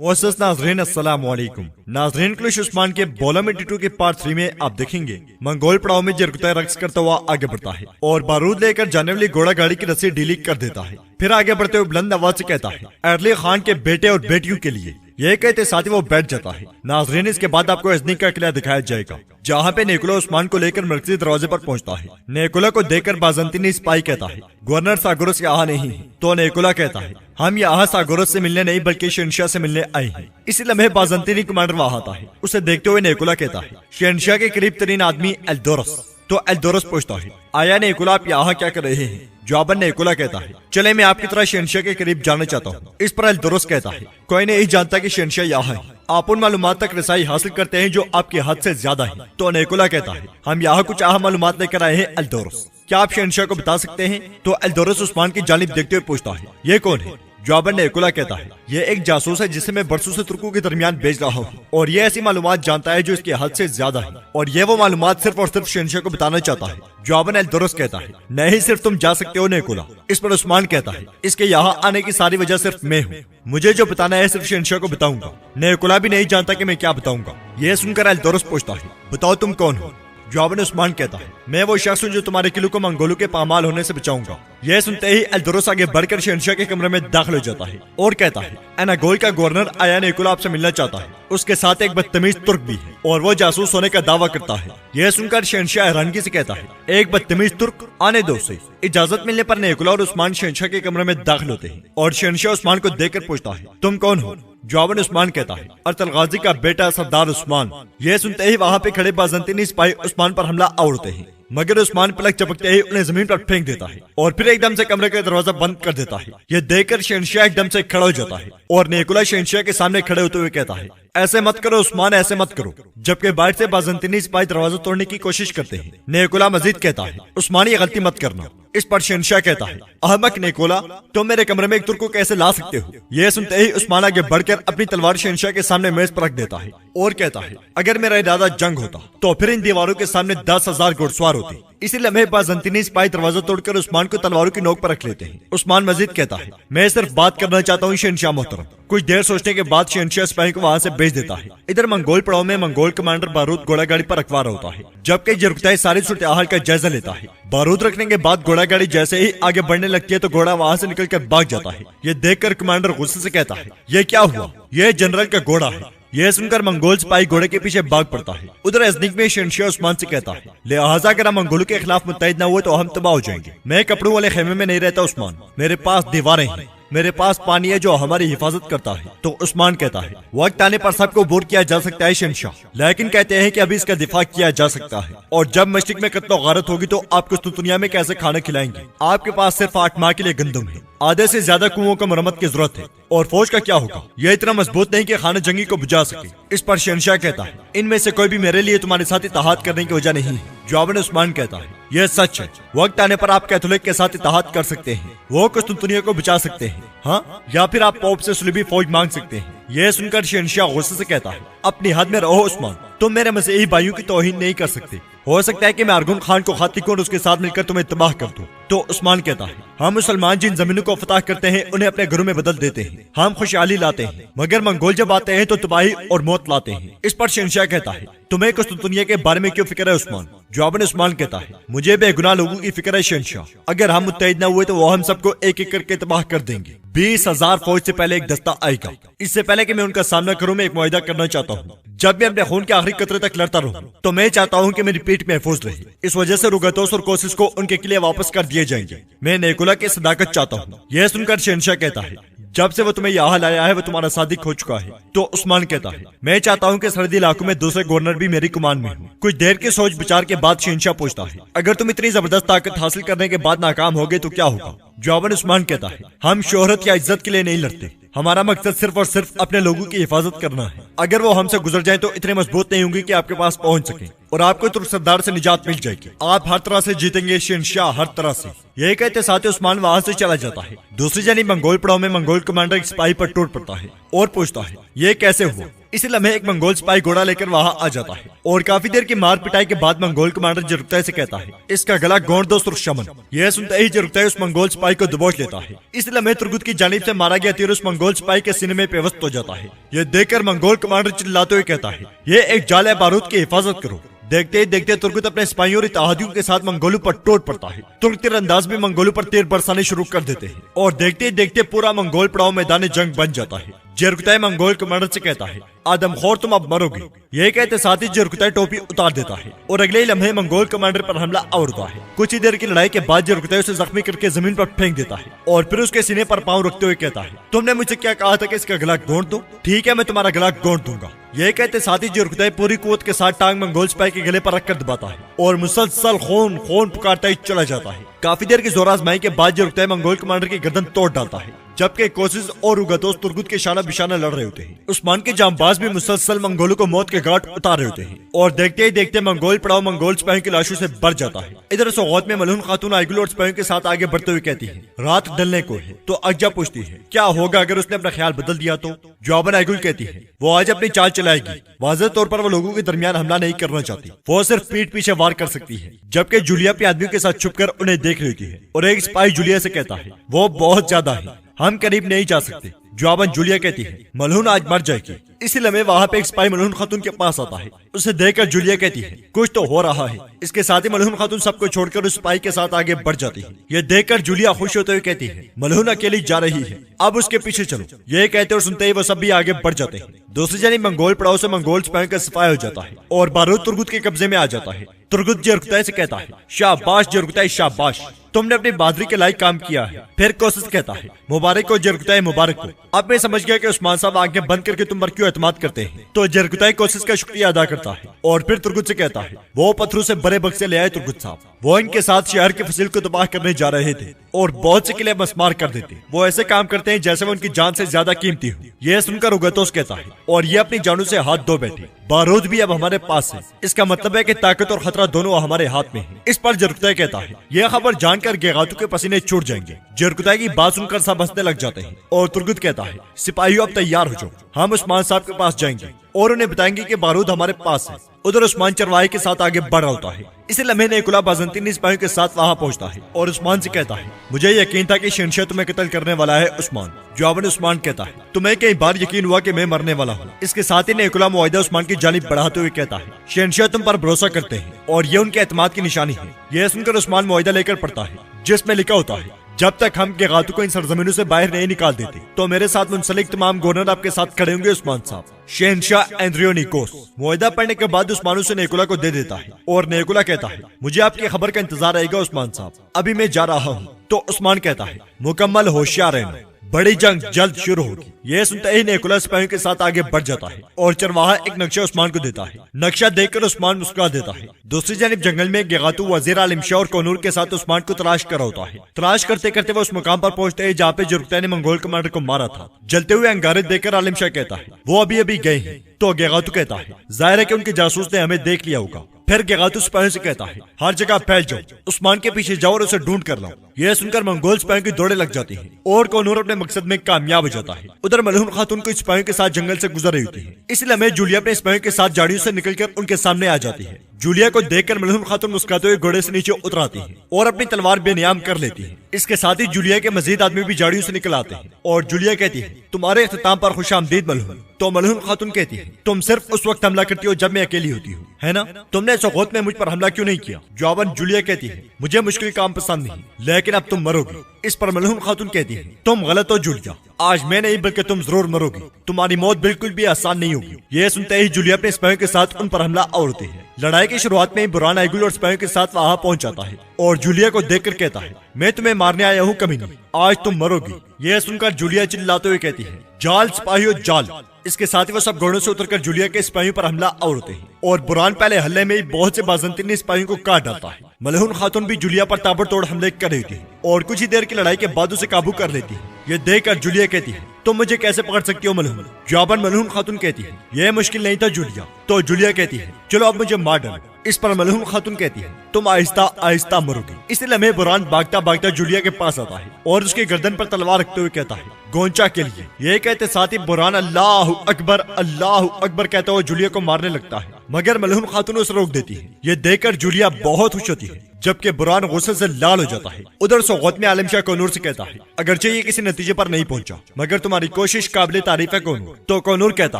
मुअज़्ज़ज़ नाज़रीन अस्सलाम वालेकुम। नाज़रीन क्लिश उस्मान के बोला में टिटू के पार्ट 3 में आप देखेंगे मंगोल पड़ाव में जरगुताई रक्स करता हुआ आगे बढ़ता है और बारूद लेकर जाने वाली घोड़ा गाड़ी की रस्सी ढीली कर देता है। फिर आगे बढ़ते हुए बुलंद आवाज से कहता है अरली खान के बेटे और बेटियों के लिए। ये कहते साथ ही वो बैठ जाता है। नाज़रीन इसके बाद आपको अजनी का किला दिखाया जाएगा जहाँ पे नेकुला उस्मान को लेकर मरकजी दरवाजे पर पहुँचता है। नेकुला को देखकर बाज़ंतीनी सिपाही कहता है गवर्नर सागुरस यहाँ नहीं है। तो नेकुला कहता है हम यहाँ सागुरस से मिलने नहीं बल्कि शहनशाह से मिलने आए हैं। इसी लम्हे बाज़ंतीनी कमांडर वहाँ आता है। उसे देखते हुए नेकुला कहता है शहनशाह के करीब तरीन आदमी एल्दोरस। तो एल्दोरस पूछता है आया नेकुला आप यहाँ क्या कर रहे हैं? जवाबन नेकुला कहता है चले मैं आपकी तरह शहनशाह के करीब जाना चाहता हूँ। इस पर एल्दोरस कहता है कोई नहीं जानता कि शहनशाह यहाँ है। आप उन मालूमात तक रसाई हासिल करते हैं जो आपकी हद से ज्यादा है। तो नेकुला कहता है हम यहाँ कुछ अहम मालूमात लेकर आए हैं एल्दोरस, क्या आप शहनशाह को बता सकते हैं? तो एल्दोरस उस्मान की जानिब देखते हुए पूछता है ये कौन है? जवाबन नेकुला कहता है ये एक जासूस है जिसे मैं बरसों से तुर्कों के दरमियान भेज रहा हूँ और ये ऐसी मालूमात जानता है जो इसकी हद से ज्यादा है और ये वो मालूमात सिर्फ और सिर्फ शहनशाह को बताना चाहता है। जवाबन एल्दोरस कहता है नहीं सिर्फ तुम जा सकते हो नेकुला। इस पर उस्मान कहता है इसके यहाँ आने की सारी वजह सिर्फ मैं हूँ, मुझे जो बताना है सिर्फ शहनशाह को बताऊंगा। नेकुला भी नहीं जानता कि मैं क्या बताऊंगा। ये सुनकर एल्दोरस पूछता है बताओ तुम कौन हो? जवाबन उस्मान कहता है मैं वो शख्स हूँ जो तुम्हारे किलो को मंगोलों के पामाल होने से बचाऊंगा। यह सुनते ही एल्दोरस आगे बढ़कर शहनशाह के कमरे में दाखिल हो जाता है और कहता है एनागोल का गवर्नर आया नेकुला आपसे मिलना चाहता है। उसके साथ एक बदतमीज तुर्क भी है और वो जासूस होने का दावा करता है। यह सुनकर शहनशाह हैरानगी से कहता है एक बदतमीज तुर्क, आने दो उसे। इजाजत मिलने पर नेकुला और उस्मान शहनशाह के कमरे में दाखिल होते हैं और शहनशाह उस्मान को देखकर पूछता है तुम कौन हो? जवाबन उस्मान कहता है अरतल गाजी का बेटा सरदार उस्मान। यह सुनते ही वहाँ पे खड़े बाज़ंतीनी सिपाही उस्मान पर हमला आवड़ते हैं मगर उस्मान पलक झपकते ही उन्हें जमीन पर फेंक देता है और फिर एकदम से कमरे का दरवाजा बंद कर देता है। यह देखकर शहनशाह एकदम से खड़ा हो जाता है और नेकुला शहनशाह के सामने खड़े होते हुए कहता है ऐसे मत करो उस्मान, ऐसे मत करो। जबकि बाहर से बाज़ंतीनी सिपाही दरवाजा तोड़ने की कोशिश करते हैं। नेकुला मजीद कहता है उस्मान ये गलती मत करना। इस पर शहनशाह कहता है अहमक नेकुला तुम मेरे कमरे में एक तुर्क को कैसे ला सकते हो? यह सुनते ही उस्मान आगे बढ़कर अपनी तलवार शहनशाह के सामने मेज पर रख देता है और कहता है अगर मेरा इरादा जंग होता तो फिर इन दीवारों के सामने 10,000 घुड़सवार होते। इसी लम्हे बाज़ंतीनी सिपाही दरवाजा तोड़कर उस्मान को तलवारों की नोक पर रख लेते हैं। उस्मान मजीद कहता है मैं सिर्फ बात करना चाहता हूँ शहनशाह मोहतरम। कुछ देर सोचने के बाद शहनशाह सिपाही को वहाँ से भेज देता है। इधर मंगोल पड़ाव में मंगोल कमांडर बारूद घोड़ा गाड़ी पर रखवार होता है जबकि जरगुताई सारी सूरत हाल का जायजा लेता है। बारूद रखने के बाद घोड़ा गाड़ी जैसे ही आगे बढ़ने लगती है तो घोड़ा वहाँ से निकलकर भाग जाता है। ये देखकर कमांडर गुस्से से कहता है ये क्या हुआ? यह जनरल का घोड़ा है। यह सुनकर मंगोल सिपाही घोड़े के पीछे भाग पड़ता है। उधर अजनीक में शहनशाह उस्मान से कहता है लिहाजा अगर हम मंगोलों के खिलाफ मुत्तहिद न हुए तो हम तबाह हो जाएंगे। मैं कपड़ों वाले खेमे में नहीं रहता उस्मान, मेरे पास दीवारें हैं, मेरे पास पानी है जो हमारी हिफाजत करता है। तो उस्मान कहता है वक्त आने पर सबको बोर किया जा सकता है शहनशाह, लेकिन कहते हैं कि अभी इसका दिफा किया जा सकता है और जब मशरिक में कत्लो गारत होगी तो आप दुनिया में कैसे खाना खिलाएंगे? आपके पास सिर्फ 8 माह के लिए गंदम है, आधे से ज्यादा कुओं को मरम्मत की जरूरत है और फौज का क्या होगा? यह इतना मजबूत नहीं कि खाना जंगी को बुझा सके। इस पर शहनशाह कहता है इनमें से कोई भी मेरे लिए तुम्हारे साथ इत्तेहाद करने की वजह नहीं है। जवाबन उस्मान कहता है यह सच है, वक्त आने पर आप कैथोलिक के साथ इत्तेहाद कर सकते हैं, वो कुस्तुनतुनिया को बचा सकते हैं, हाँ, या फिर आप पोप से सुलभी फौज मांग सकते हैं। यह सुनकर शहनशाह गुस्से से कहता है अपनी हद में रहो उस्मान, तुम मेरे मसीही भाइयों की तौहीन नहीं कर सकते। हो सकता है कि मैं अरगुन खान को खाती और उसके साथ मिलकर तुम्हें तबाह कर दूं। तो उस्मान कहता है हम मुसलमान जिन जमीनों को फतह करते हैं उन्हें अपने घरों में बदल देते हैं, हम खुशहाली लाते हैं, मगर मंगोल जब आते हैं तो तबाही और मौत लाते हैं। इस पर शहनशाह कहता है तुम्हें कुस्तुनतुनिया के बारे में क्यों फिक्र है उस्मान? जवाबन उस्मान कहता है मुझे बेगुनाह लोगों की फिक्र है शहनशाह, अगर हम मुत्तहिद न हुए तो वो हम सबको एक एक करके तबाह कर देंगे। 20,000 फौज से पहले एक दस्ता आएगा। इससे पहले कि मैं उनका सामना करूं मैं एक मुआहिदा करना चाहता हूं, जब मैं अपने खून के आखिरी कतरे तक लड़ता रहूं तो मैं चाहता हूं कि मेरी पीठ महफूज रहे। इस वजह से रुगतोस और कोशिश को उनके किले वापस कर दिए जाएंगे। मैं नेकुला की सदाकत चाहता हूं। यह सुनकर शहनशाह कहता है जब से वो तुम्हें यहाँ लाया है वो तुम्हारा सादिक हो चुका है। तो उस्मान कहता है मैं चाहता हूँ कि सरहदी इलाकों में दूसरे गवर्नर भी मेरी कमान में हो। कुछ देर की सोच विचार के बाद शहनशाह पूछता है अगर तुम इतनी जबरदस्त ताकत हासिल करने के बाद नाकाम हो गए तो क्या होगा? जवाबन उस्मान कहता है हम शोहरत या इज्जत के लिए नहीं लड़ते, हमारा मकसद सिर्फ और सिर्फ अपने लोगों की हिफाजत करना है। अगर वो हमसे गुजर जाएं तो इतने मजबूत नहीं होंगे कि आपके पास पहुंच सके और आपको तुर्क सरदार से निजात मिल जाएगी। आप हर तरह से जीतेंगे शहनशाह, हर तरह से। यही कहते साथ उस्मान वहाँ से चला जाता है। दूसरी जानिब मंगोल पड़ाव में मंगोल कमांडर एक सिपाही पर टूट पड़ता है और पूछता है ये कैसे हुआ? इसी लम्हे एक मंगोल सिपाही घोड़ा लेकर वहाँ आ जाता है और काफी देर की मार पिटाई के बाद मंगोल कमांडर जरकुतय से कहता है, इसका गला गोंद दो सुरक्षमन। यह सुनते ही जरकुतय उस मंगोल सिपाही को दबोच लेता है। इस लम्हे तुर्गुत की जानिब से मारा गया तीर उस मंगोल सिपाही के सीने में पेवस्त हो जाता है। यह देखकर मंगोल कमांडर चिल्लाते हुए कहता है, यह एक जाल है, बारूद की हिफाजत करो। देखते ही देखते तुर्गुत अपने सिपाहियों और इत्तेहादियों के साथ मंगोलों पर टूट पड़ता है। तुर्क तीरंदाज भी मंगोलों पर तीर बरसाने शुरू कर देते हैं और देखते ही देखते पूरा मंगोल पड़ाव मैदान जंग बन जाता है। जरकुतय मंगोल कमांडर से कहता है, आदमखोर तुम अब मरोगे। यह कहते साथ ही जरकुतय टोपी उतार देता है और अगले ही लम्हे मंगोल कमांडर पर हमला आवरता है। कुछ ही देर की लड़ाई के बाद जरकुतय उसे जख्मी करके जमीन पर फेंक देता है और फिर उसके सीने पर पांव रखते हुए कहता है, तुमने मुझसे क्या कहा था कि इसका गला गोंद दो? ठीक है, मैं तुम्हारा गला गोंद दूंगा। यह कहते साथ ही जरकुतय पूरी कुव्वत के साथ टांग मंगोल सिपाही के गले पर रखकर दबाता है और मुसलसल खून खून पुकारता ही चला जाता है। काफी देर की जोर आजमाई के बाद जरकुतय मंगोल कमांडर की गर्दन तोड़ डालता है, जबकि कोशिश और उगतोस तुर्गुत के शाना बिशाना लड़ रहे होते हैं। उस्मान के जांबाज भी मुसलसल मंगोलों को मौत के घाट उतार रहे होते हैं और देखते ही देखते मंगोल पड़ाव मंगोल सिपाहियों की लाशों से भर जाता है। इधर सौगौत में मलहून खातून आइगुल और सिपाहियों के साथ आगे बढ़ते हुए कहती है, रात ढलने को है। तो अज्जा पूछती है, क्या होगा अगर उसने अपना ख्याल बदल दिया तो? जवाबन आइगुल कहती है, वो आज अपनी चाल चलाएगी। वाज़ेह तौर पर वो लोगों के दरमियान हमला नहीं करना चाहती, वो सिर्फ पीठ पीछे वार कर सकती है। जबकि जूलिया अपने आदमियों के साथ छुपकर उन्हें देख रही होती है और एक सिपाही जूलिया से कहता है, वो बहुत ज्यादा है, हम करीब नहीं जा सकते। जवाबन जूलिया कहती है, मलहून आज मर जाएगी। इसी लम्हे वहाँ पे एक सिपाही मलहून खातून के पास आता है। उसे देखकर जूलिया कहती है, कुछ तो हो रहा है। इसके साथ ही मलहून खातून सबको छोड़कर उस सिपाही के साथ आगे बढ़ जाती है। यह देखकर जूलिया खुश होते हुए कहती है, मलहून अकेली जा रही है, अब उसके पीछे चलो। यह कहते और सुनते ही वो सब भी आगे बढ़ जाते हैं। दूसरी जानिब मंगोल पड़ाव से मंगोल सिपाहियों का सफाया हो जाता है और बारूद तुर्गुत के कब्जे में आ जाता है। तुर्गुत जरकुतय से कहता है, शाबाश जरकुतय शाबाश, तुमने अपनी बहादुरी के लायक काम किया है। फिर कोशिश कहता है, मुबारक हो जरकुतय मुबारक हो। अब मैं समझ गया कि उस्मान साहब आंखें बंद करके तुम पर क्यों एतमाद करते हैं। तो जरकुतय कोशिश का शुक्रिया अदा करता है और फिर तुर्गुत से कहता है, वो पत्थरों से बड़े बक्से ले आए तुर्गुत साहब, वो इनके साथ शहर के फसील को तबाह करने जा रहे थे और बहुत से किले मस्मार कर देते। वो ऐसे काम करते हैं जैसे वो उनकी जान से ज्यादा कीमती हो। यह सुनकर उगतोस कहता है, और ये अपनी जानों से हाथ धो बैठे, बारूद भी अब हमारे पास है। इसका मतलब है कि ताकत और खतरा दोनों हमारे हाथ में है। इस पर जरकुतय कहता है, यह खबर जानकर गेगातू के पसीने छूट जाएंगे। जरकुतय की बात सुनकर सब हंसने लग जाते हैं और तुर्गुत कहता है, सिपाहियों अब तैयार हो जाओ, हम उस्मान साहब के पास जाएंगे और उन्हें बताएंगे कि बारूद हमारे पास है। उधर उस्मान चरवाहे के साथ आगे बढ़ रहा होता है। इसी लम्हे नेकुला बाज़ंतीनी सिपाहियों के साथ वहाँ पहुँचता है और उस्मान से कहता है, मुझे यकीन था कि शहंशाह तुम्हें कत्ल करने वाला है उस्मान। जवाबन उस्मान कहता है, तुम्हें कई बार यकीन हुआ कि मैं मरने वाला हूँ। इसके साथ ही नेकुला मुआहिदा उस्मान की जानिब बढ़ाते हुए कहता है, शहंशाह तुम पर भरोसा करते हैं और ये उनके एतमाद की निशानी है। यह सुनकर उस्मान मुआहिदा लेकर पढ़ता है जिसमें लिखा होता है, जब तक हम गेगातू को इन सरजमीनों से बाहर नहीं निकाल देते तो मेरे साथ मुंसलिक तमाम गवर्नर आपके साथ खड़े होंगे उस्मान साहब। शहंशाह एंड्रियोनिकोस। मुआहिदा पढ़ने के बाद उस्मान उसे नेकुला को दे देता है और नेकुला कहता है, मुझे आपकी खबर का इंतजार रहेगा उस्मान साहब, अभी मैं जा रहा हूँ। तो उस्मान कहता है, मुकम्मल होशियार रहना, बड़ी जंग जल्द शुरू होगी। यह सुनते ही नेकुला सिपाहियों के साथ आगे बढ़ जाता है और चरवाहा एक नक्शा उस्मान को देता है। नक्शा देखकर उस्मान मुस्कुरा देता है। दूसरी जानिब जंगल में गेगातू वजीर आलिम शाह और कोनूर के साथ उस्मान को तलाश कर रहा होता है। तलाश करते करते वो उस मुकाम पर पहुंचते हैं जहाँ पे जरकुतय ने मंगोल कमांडर को मारा था। जलते हुए अंगारे देखकर आलिम शाह कहता है, वो अभी अभी गए हैं। तो गेगातू कहता है, जाहिर है कि उनके जासूस ने हमें देख लिया होगा। फिर गेगातू सिपाहियों से कहता है, हर जगह फैल जाओ, उस्मान के पीछे जाओ और उसे ढूंढ कर लाओ। यह सुनकर मंगोल सिपाहियों की दौड़े लग जाती हैं और कोनूर अपने मकसद में कामयाब हो जाता है। उधर मलहून खातून को सिपाहियों के साथ जंगल से गुजर रही होती है। इस लम्हे जूलिया अपने सिपाहियों के साथ झाड़ियों से निकलकर उनके सामने आ जाती है। जूलिया को देखकर मलहून खातून मुस्कुराते हुए घोड़े से नीचे उतर आती है और अपनी तलवार बेनियाम कर लेती है। इसके साथ ही जूलिया के मजीद आदमी भी झाड़ियों से निकल आते हैं और जूलिया कहती है, तुम्हारे इख्तिताम पर खुशामदीद मलहून। तो मलहून खातून कहती है, तुम सिर्फ उस वक्त हमला करती हो जब मैं अकेली होती हूँ, है ना? तुमने सौगौत में मुझ पर हमला क्यों नहीं किया? जवाबन जूलिया कहती है, मुझे मुश्किल काम पसंद नहीं, लेकिन अब तुम मरोगी। इस पर मलहून खातून कहती है, तुम गलत हो जूलिया, आज मैं नहीं बल्कि तुम जरूर मरोगी, तुम्हारी मौत बिल्कुल भी आसान नहीं होगी। यह सुनते ही जूलिया अपने सिपाहियों के साथ उन पर हमला आवरती है। लड़ाई की शुरुआत में ही बुरहान आइगुल और सिपाहियों के साथ वहाँ पहुंच जाता है और जूलिया को देखकर कहता है, मैं तुम्हें मारने आया हूँ कमीनी, आज तुम मरोगी। यह सुनकर जूलिया चिल्लाते हुए कहती है, जाल सिपाहियों जाल। इसके साथ ही वो सब घोड़ों से उतरकर जूलिया के सिपाहियों पर हमला आवरते हैं और बुरहान पहले हल्ले में ही बहुत से बाज़ंतीनी सिपाहियों को काट डालता है। मलहून खातून भी जूलिया पर ताबड़तोड़ हमले कर रही थी और कुछ ही देर की लड़ाई के बाद उसे काबू कर लेती है। यह देखकर जूलिया कहती है, تم مجھے کیسے پکڑ سکتی ہو ملعون؟ جواباً ملعون خاتون کہتی ہے یہ مشکل نہیں تھا جولیا۔ تو جولیا کہتی ہے چلو اب مجھے مار ڈالو۔ اس پر ملعون خاتون کہتی ہے تم آہستہ آہستہ مرو گی۔ اسی لمحے برہان بھاگتا بھاگتا جولیا کے پاس آتا ہے اور اس کی گردن پر تلوار رکھتے ہوئے کہتا ہے گونچا کے لیے۔ یہ کہتے ساتھ ہی برہان اللہ اکبر کہتا ہوا جولیا کو مارنے لگتا ہے، مگر ملعون خاتون اسے روک دیتی ہے۔ یہ دیکھ کر جولیا بہت خوش ہوتی ہے جبکہ برہان غصے سے لال ہو جاتا ہے۔ ادھر سوغوت میں عالم شاہ کونور سے کہتا ہے اگرچہ یہ کسی نتیجے پر نہیں پہنچا مگر تمہاری کوشش قابل تعریف ہے کونور۔ تو کونور کہتا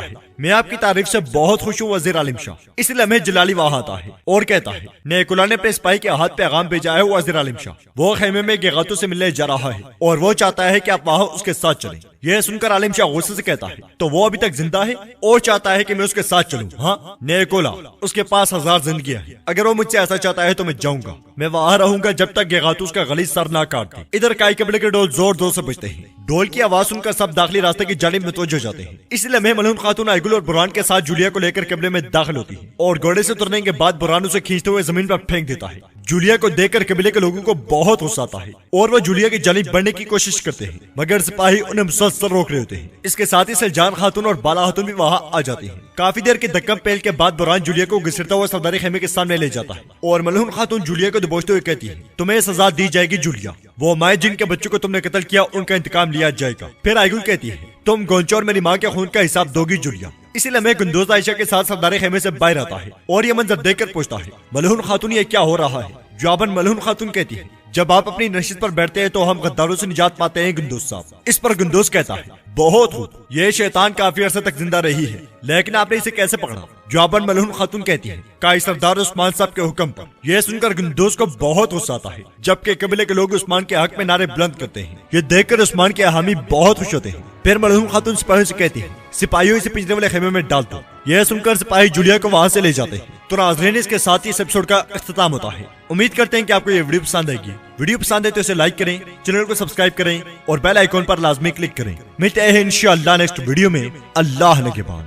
ہے میں آپ کی تعریف سے بہت خوش ہوں وزیر عالم شاہ۔ اس لمحے جلالی وہاں آتا ہے اور کہتا ہے نیکولا نے اپنے سپاہی کے ہاتھ پیغام بھیجا ہے وزیر عالم شاہ، وہ خیمے میں گیغاتو سے ملنے جا رہا ہے اور وہ چاہتا ہے کہ آپ وہاں اس کے ساتھ چلیں۔ یہ سن کر عالم شاہ غصے سے کہتا ہے تو وہ ابھی تک زندہ ہے اور چاہتا ہے کہ میں اس کے ساتھ چلوں؟ ہاں نیکولا، اس کے پاس 1000 زندگیاں ہیں، اگر وہ مجھ سے ایسا چاہتا ہے تو میں جاؤں گا، میں وہاں رہوں گا جب تک گیغاتو اس کا غلیظ سر نہ کاٹ دے۔ ادھر کائی قبیلے کے ڈول زور زور سے بجتے ہیں، ڈول کی آواز سن کر سب داخلی راستے کی جانب متوجہ جاتے ہیں۔ اسی لمحے ملعون خاتون آئیگل اور برہان کے ساتھ جولیا کو لے کر قبلے میں داخل ہوتی ہے اور گھوڑے سے اترنے کے بعد برہان اسے کھینچتے ہوئے زمین پر پھینک دیتا ہے۔ جولیا کو دیکھ کر قبیلے کے لوگوں کو بہت غصہ آتا ہے اور وہ جولیا کی جانب بڑھنے کی کوشش کرتے ہیں مگر سپاہی انہیں مسلسل روک رہے ہوتے ہیں۔ اس کے ساتھ ہی سلجان خاتون اور بالا خاتون بھی وہاں آ جاتی ہیں۔ کافی دیر کے دھکم پیل کے بعد برہان جولیا کو گھسیٹتا ہوا سرداری خیمے کے سامنے لے جاتا ہے اور ملعون خاتون جولیا کو دبوچتے ہوئے کہتی ہے تمہیں سزا دی جائے گی جولیا، وہ مائیں جن کے بچوں کو تم نے قتل کیا ان کا انتقام لیا جائے گا۔ پھر آئیگل کہتی ہے تم گونچا اور میری ماں کے خون کا حساب دو گی جولیا۔ اسی لمحے گندوز عائشہ کے ساتھ سرداری خیمے سے باہر آتا ہے اور یہ منظر دیکھ کر پوچھتا ہے ملعون خاتون یہ کیا ہو رہا ہے؟ جواباً ملعون خاتون کہتی ہے جب آپ اپنی نشست پر بیٹھتے ہیں تو ہم غداروں سے نجات پاتے ہیں گندوز صاحب۔ اس پر گندوز کہتا ہے بہت خوب، یہ شیطان کافی عرصے تک زندہ رہی ہے لیکن آپ نے اسے کیسے پکڑا؟ جواباً ملعون خاتون کہتی ہے قائد سردار عثمان صاحب کے حکم پر۔ یہ سن کر گندوز کو بہت غصہ آتا ہے جبکہ قبیلے کے لوگ عثمان کے حق میں نعرے بلند کرتے ہیں۔ یہ دیکھ کر عثمان کے حامی بہت خوش ہوتے ہیں۔ پھر ملعون خاتون سپاہیوں سے کہتی ہے سپاہیوں اسے پنجرے والے خیمے میں ڈال دو۔ یہ سن کر سپاہی جولیا کو وہاں سے لے جاتے ہیں۔ تو ناظرین اس کے ساتھ ہی اس ایپیسوڈ کا اختتام ہوتا ہے۔ امید کرتے ہیں کہ آپ کو یہ ویڈیو پسند آئے گی۔ ویڈیو پسند ہے تو اسے لائک کریں، چینل کو سبسکرائب کریں اور بیل آئیکن پر لازمی کلک کریں۔ ملتے ہیں انشاءاللہ نیکسٹ ویڈیو میں۔ اللہ نگہبان۔